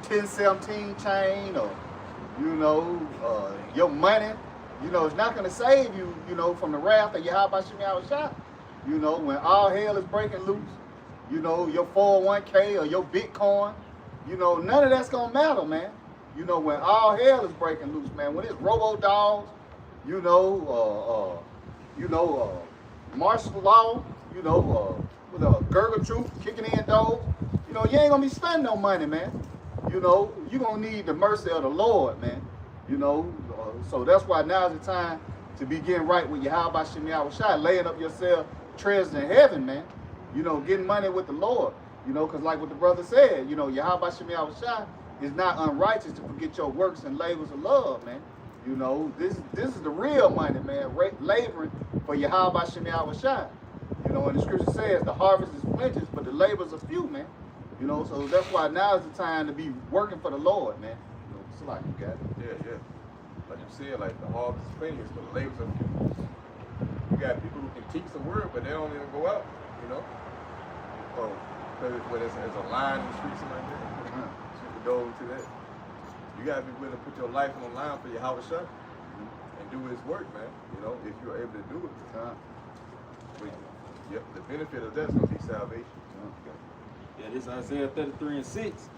1017 chain, or, you know, your money, you know, it's not going to save you, you know, from the wrath of your how about Shemi Awashai. You know, when all hell is breaking loose, you know, your 401k or your Bitcoin, you know, none of that's going to matter, man. You know, when all hell is breaking loose, man, when it's robo-dogs, you know, martial law, you know, with a gurgle troop kicking in doors, you know, you ain't gonna be spending no money, man. You know, you're gonna need the mercy of the Lord, man. You know, so that's why now's the time to be getting right with your how about Shemi Awashai, laying up yourself treasures in heaven, man. You know, getting money with the Lord. You know, because like what the brother said, you know, Yahweh Shem Yahushua is not unrighteous to forget your works and labors of love, man. You know, this is the real money, man, laboring for Yahweh Shem Yahushua. You know, and the scripture says the harvest is plenteous, but the labors are few, man. You know, so that's why now is the time to be working for the Lord, man. You know, it's like you got it. Yeah. Like you said, like the harvest is plenty, but the labors are few. You got people who can teach the word, but they don't even go out, you know? Oh, because there's a line in the streets and like that. People go to that. You gotta be willing to put your life on the line for your house shut and do his work, man. You know, if you're able to do it. But, yep, the benefit of that's gonna be salvation. Yeah, this Isaiah 33:6.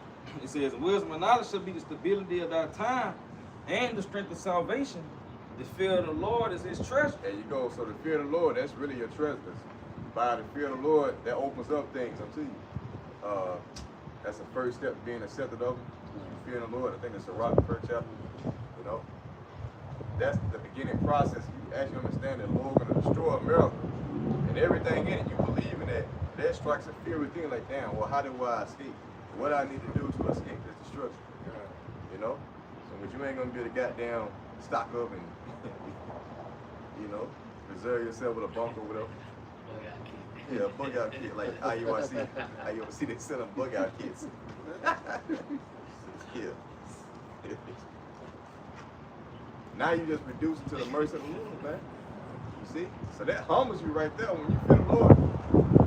It says, wisdom and knowledge shall be the stability of our time and the strength of salvation. The fear of the Lord is his treasure. There you go. So the fear of the Lord, that's really your treasure. By the fear of the Lord, that opens up things unto you. That's the first step, being accepted of him. You fear the Lord. I think it's the first chapter. You know, that's the beginning process. You actually understand that the Lord going to destroy America and everything in it. You believe in that. That strikes a fear within. Like, damn. Well, how do I escape? What I need to do to escape this destruction? You know. So, but you ain't gonna be able to goddamn stock up and you know, reserve yourself with a bunker or whatever. Yeah, bug out kit like IUIC they sell them bug out kits. Yeah. Now you just reduce it to the mercy of the Lord, man. You see? So that humbles you right there when you fear the Lord.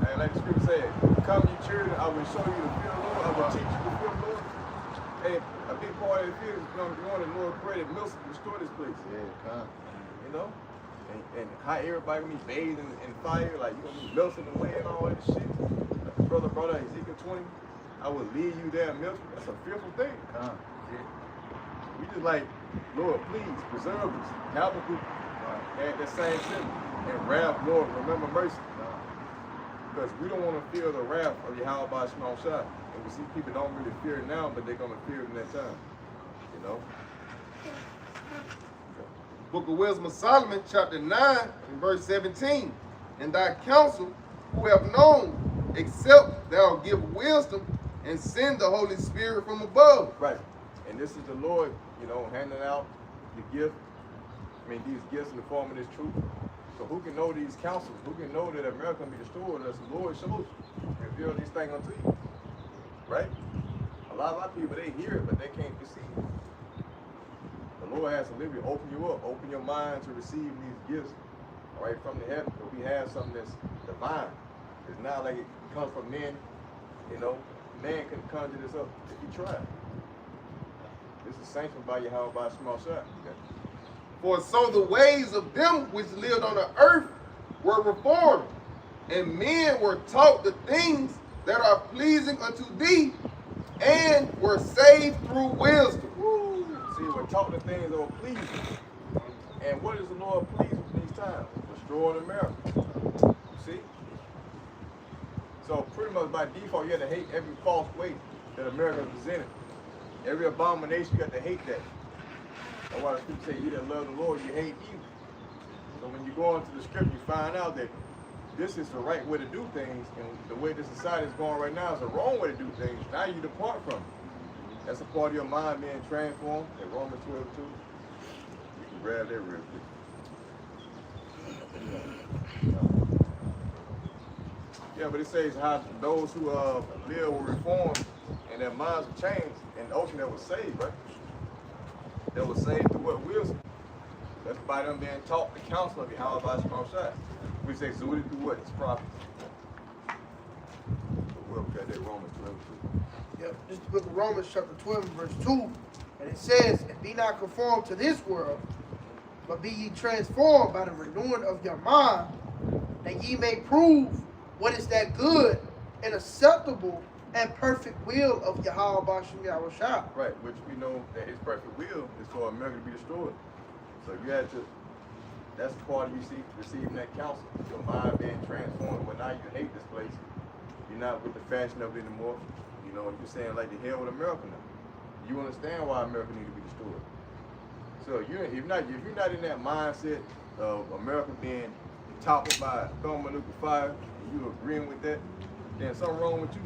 And like the scripture said, come ye children, I will show you the fear of the Lord, I will teach you the fear of the Lord. And a big part of the fear is going to be on the Lord created Milson to restore this place. Yeah, come. You know? And how everybody gonna be bathed in fire, like you gonna be melting away and all that shit. Like the brother brought out Ezekiel 20, I will lead you there and melt you. That's a fearful thing. Come. Yeah. We just like, Lord, please preserve us. Habakkuk had that same thing. And wrath, Lord, remember mercy. Because we don't want to feel the wrath of Yahweh by small shot. And we see people don't really fear it now, but they're gonna fear it in that time. You know? Book of Wisdom of Solomon, chapter 9, and verse 17. And thy counsel, who have known, except thou give wisdom and send the Holy Spirit from above. Right. And this is the Lord, you know, handing out the gift. I mean, these gifts in the form of this truth. So who can know these counsels? Who can know that America can be destroyed unless the Lord shows you, reveal these things unto you? Right? A lot of our people, they hear it, but they can't perceive it. The Lord has to literally open you up, open your mind to receive these gifts, all right, from the heaven. But we have something that's divine. It's not like it comes from men, you know. Man can conjure this up if he tried. This is sanctioned by Yahweh by a small shot. Okay? For so the ways of them which lived on the earth were reformed, and men were taught the things that are pleasing unto thee, and were saved through wisdom. See, we're taught the things that are pleasing. And what is the Lord pleased with these times? Destroying America. See? So pretty much by default, you have to hate every false way that America is presented. Every abomination, you have to hate that. That's why the scripture say, you that love the Lord, you hate evil. So when you go into the scripture, you find out that this is the right way to do things, and the way the society is going right now is the wrong way to do things. Now you depart from it. That's a part of your mind being transformed. In Romans 12:2. You can grab that real quick. Yeah, but it says how those who live were reformed and their minds were changed, and the ocean that was saved, right? That was saved through what? Wisdom. That's by them being taught the counsel of Yahweh by small shot. We say exuded through what? It's prophets. We'll look at that Romans 12:2. Yep, this is the book of Romans chapter 12 verse 2. And it says, and be not conformed to this world, but be ye transformed by the renewing of your mind, that ye may prove what is that good and acceptable and perfect will of Yahweh Bashim Yahushua. Right, which we know that his perfect will is for America to be destroyed. So you had to, that's part of you see, receiving that counsel. Your mind being transformed. Well, now you hate this place. You're not with the fashion of it anymore. You know, you're saying like the hell with America now. You understand why America needs to be destroyed. So if you're not in that mindset of America being toppled by thermonuclear fire, and you agreeing with that, then something wrong with you.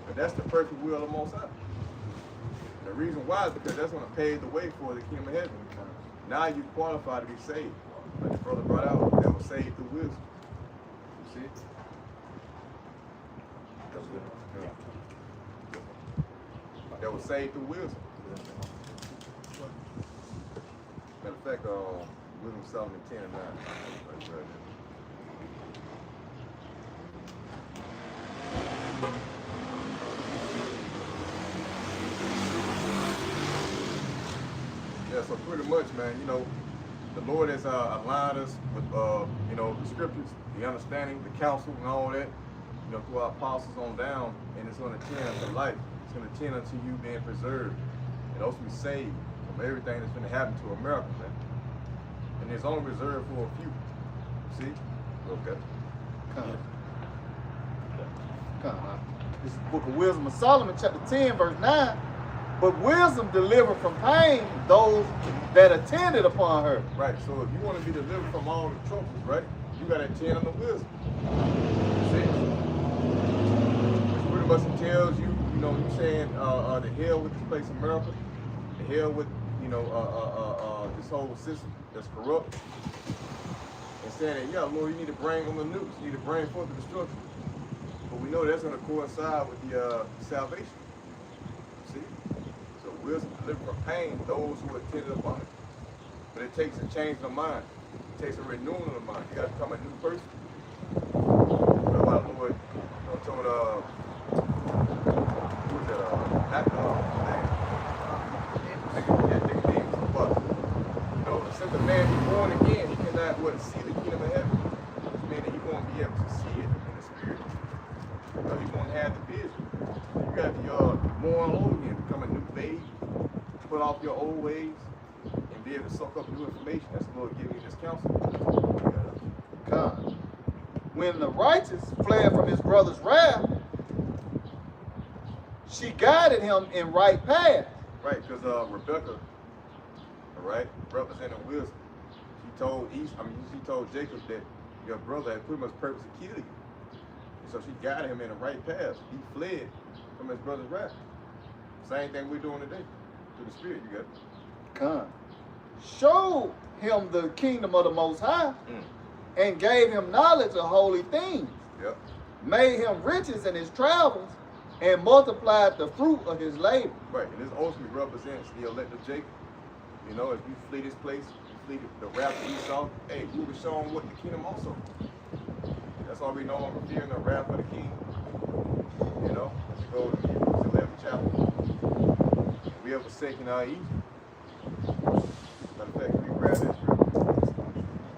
But that's the perfect will of the Most High. The reason why is because that's going to pave the way for the kingdom of heaven. Now you qualify to be saved. Like the brother brought out, that was saved through wisdom. You see? That was saved through wisdom. Matter of fact, Wisdom Solomon 10 and 9. Right there. Yeah, so pretty much, man, you know, the Lord has aligned us with, you know, the scriptures, the understanding, the counsel, and all that, you know, through our apostles on down, and it's going to tend unto life. It's going to tend unto you being preserved and also be saved from everything that's going to happen to America, man. And it's only reserved for a few. See? Okay. Come on. This is the book of Wisdom of Solomon, chapter 10, verse 9. But wisdom delivered from pain those that attended upon her. Right, so if you want to be delivered from all the troubles, right, you got to attend on the wisdom. See? Which pretty much tells you, you know, you saying the hell with this place in America, the hell with, you know, this whole system that's corrupt. And saying that, yeah, Lord, you need to bring on the news, you need to bring forth the destruction. But we know that's going to coincide with the salvation. See? So wisdom delivered from pain those who attended upon it. But it takes a change of the mind. It takes a renewing of the mind. You got to become a new person. That's why the Lord, you know, told who was that? Nicodemus, but you know, since the man be born again, he cannot see the kingdom of heaven. Which means that he won't be able to see it in the spirit. So he won't have the vision. You got to be born all over again, become a new baby, put off your old ways, and be able to soak up new information. That's the Lord giving you this counsel. God. When the righteous fled from his brother's wrath, she guided him in right path. Right, because Rebecca, all right, representing wisdom, she told Jacob that your brother had pretty much purpose to kill you. And so she guided him in the right path. He fled from his brother's wrath. Same thing we're doing today. Through the Spirit, you got it. Come. Showed him the kingdom of the Most High and gave him knowledge of holy things. Yep. Made him riches in his travels and multiplied the fruit of his labor. Right, and this ultimately represents the elect of Jacob. You know, if you flee this place, you flee the wrath of Esau, hey, we were shown what the kingdom also. That's why we no longer fear the wrath of the king. You know, let's go to Hebrews 11 chapter. We have forsaken our Egypt. Matter of fact, we grab that scripture.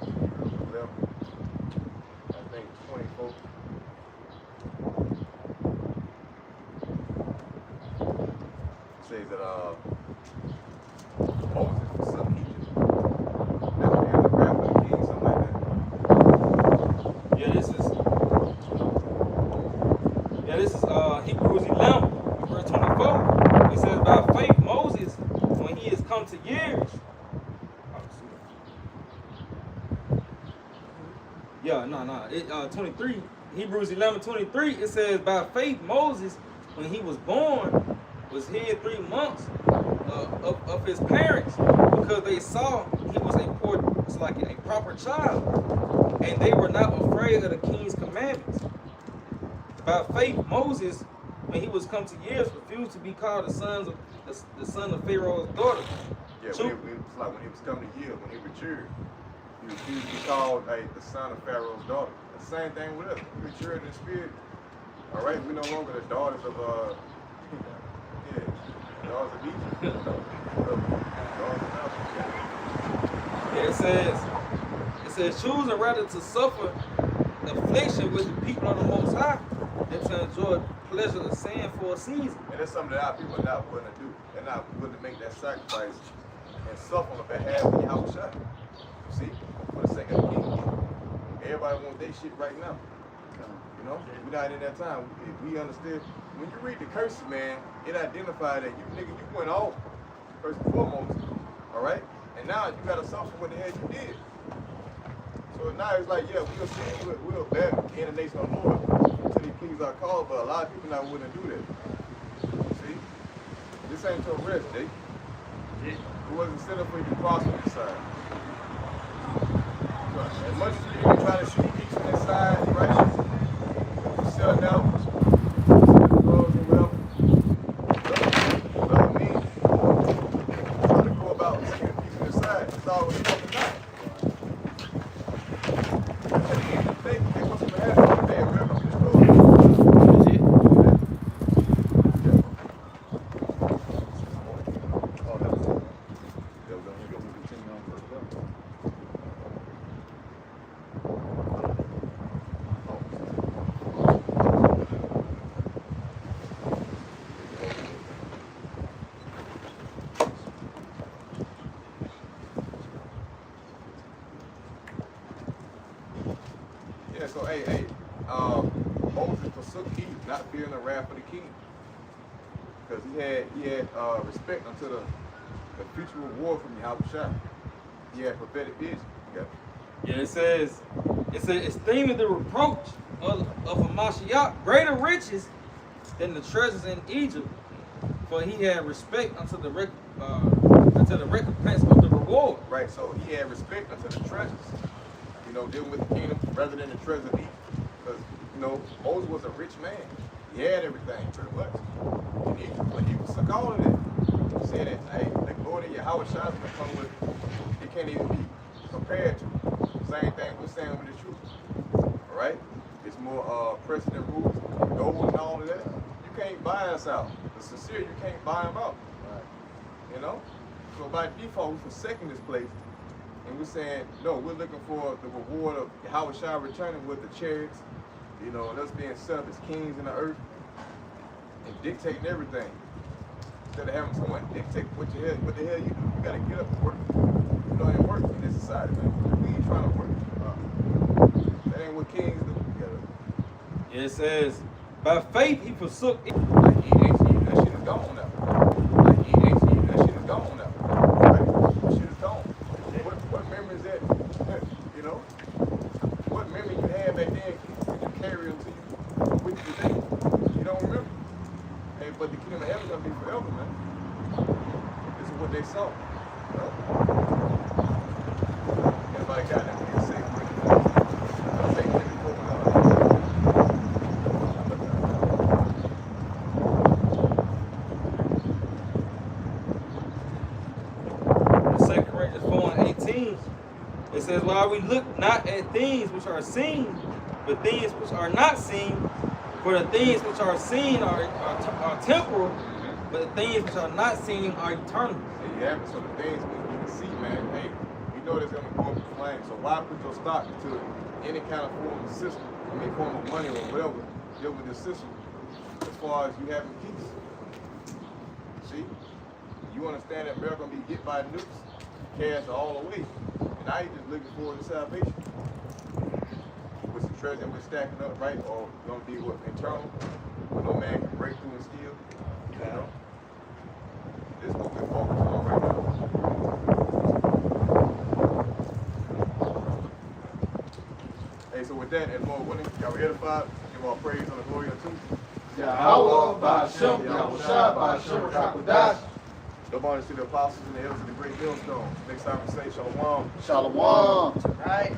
Hebrews 11, I think 24. It says that Moses forsook Egypt. Never feared the wrath of the king, something like that. This is Hebrews 11, verse 24. It says, by faith Moses, when he has come to years. Yeah, 23, Hebrews 11:23, it says, by faith Moses, when he was born, was hid 3 months of his parents, because they saw he was a proper child, and they were not afraid of the king's commandments. By faith Moses, when he was come to years, refused to be called the son of Pharaoh's daughter. Yeah, it's like when he was coming to years, when he matured, he refused to be called the son of Pharaoh's daughter. It's the same thing with us. We matured in the spirit. All right, we're no longer the daughters of daughters of Egypt. It says, choosing rather to suffer affliction with the people of the Most High than to enjoy pleasure of sin for a season. And that's something that our people are not willing to do. They're not willing to make that sacrifice and suffer on behalf of Yahushua. See, for the sake of the king. Everybody wants their shit right now. You know, we're not in that time. We understand. When you read the curses, man, it identified that you went off first and foremost. All right, and now you got to suffer what the hell you did. So now it's like, yeah, we'll sin, we'll bear in the nation of the Lord until he please kings are called, but a lot of people not willing to do that. See? This ain't your rest, Jake. It wasn't set up for you to prosper this side. As much as you try to shoot peace on this side, right? You sell down, drugs and whatever. Whatever means. Try to go about taking peace on this side. It's always fucking not. At the end of the day, they want to have one day, remember, this goes. Yeah, so hey, Moses forsook Egypt, not fearing the wrath of the king, because he had respect unto the future reward from Yahweh. He had prophetic vision. Yeah, it says, esteeming the reproach of a Mashiach greater riches than the treasures in Egypt, for he had respect unto the recompense of the reward. Right, so he had respect unto the treasures. You know, dealing with the kingdom rather than the treasure of Egypt. Because, you know, Moses was a rich man. He had everything, pretty much. In Egypt, but he forsook all of that. He said that, hey, the glory of Yahweh Shai is going to come with, it can't even be compared to. Same thing we're saying with the truth. All right? It's more precedent rules, gold and all of that. You can't buy us out. The sincere, you can't buy them out. Right. You know? So by default, we're forsaking this place. And we're saying, no, we're looking for the reward of Yahweh Shai returning with the chariots, you know, and us being set up as kings in the earth and dictating everything. Instead of having someone dictate what the hell you do. You gotta get up and work. You know, and work in this society, man. We ain't trying to work. That ain't what kings do. Yeah, it says, by faith he forsook it. Like EHE, that shit is gone now. Like EHE, that shit is gone now. Right? That shit is gone. What memory is that? You know? What memory you had back then can you carry until you with you today? You don't remember. Hey, but the kingdom of heaven is gonna be forever, man. This is what they saw. You know? Everybody got that when you say I'll take it before It says, while we look not at things which are seen, but things which are not seen, for the things which are seen are temporal, but the things which are not seen are eternal. Yeah, so the things we can see, man, hey, we know there's going to go up in flames, so why put your stock into any kind of form of system, form of money or whatever, deal with this system, as far as you having peace? See? You understand that America going to be hit by nukes, cash all the way. And now you're just looking forward to salvation. With some treasure we're stacking up, right? Or going to be what, internal, where no man can break through and steal. You know? This is what we're focused on right now. Hey, so with that, and more winning, y'all edified, give all praise on the glory of truth. Yahweh, Ba'Shem, Yahushua, Ba'Shem, Rakadash. Double honors to the apostles and the elders of the great millstone. Next time we say Shalom. Shalom. Right.